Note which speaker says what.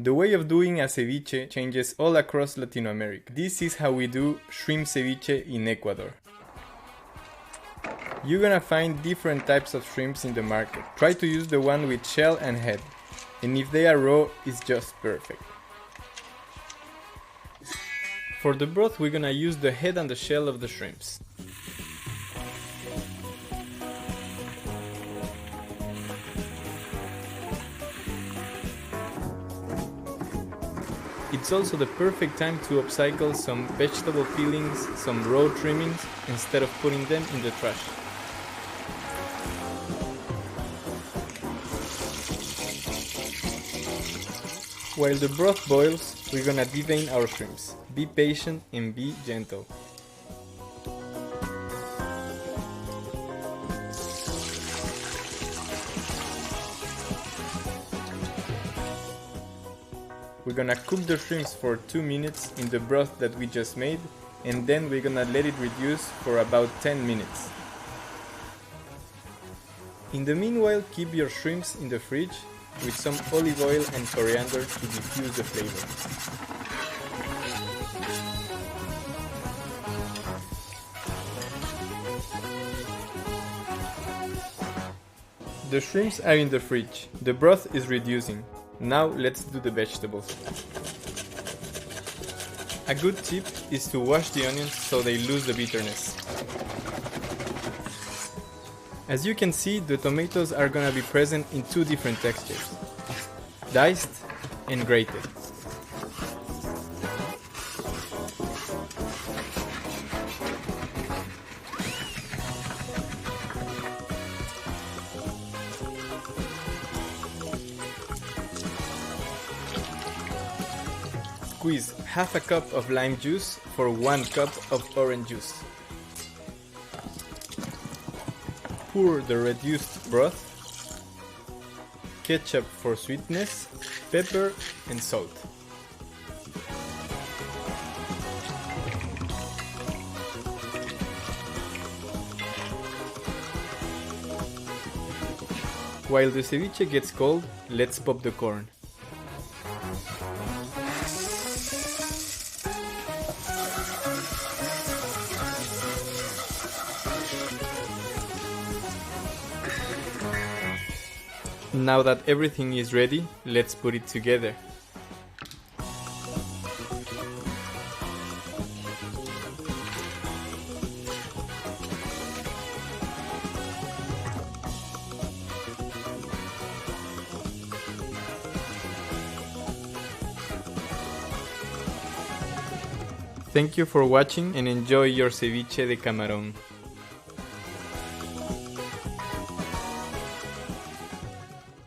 Speaker 1: The way of doing a ceviche changes all across Latin America. This is how we do shrimp ceviche in Ecuador. You're gonna find different types of shrimps in the market. Try to use the one with shell and head, and if they are raw, it's just perfect. For the broth, we're gonna use the head and the shell of the shrimps. It's also the perfect time to upcycle some vegetable peelings, some raw trimmings, instead of putting them in the trash. While the broth boils, we're gonna devein our shrimps. Be patient and be gentle. We're gonna cook the shrimps for 2 minutes in the broth that we just made, and then we're gonna let it reduce for about 10 minutes. In the meanwhile, keep your shrimps in the fridge with some olive oil and coriander to diffuse the flavor. The shrimps are in the fridge. The broth is reducing. Now let's do the vegetables. A good tip is to wash the onions so they lose the bitterness. As you can see, the tomatoes are gonna be present in two different textures: diced and grated. Squeeze half a cup of lime juice for 1 cup of orange juice. Pour the reduced broth, ketchup for sweetness, pepper and salt. While the ceviche gets cold, let's pop the corn. Now that everything is ready, let's put it together. Thank you for watching and enjoy your ceviche de camarón.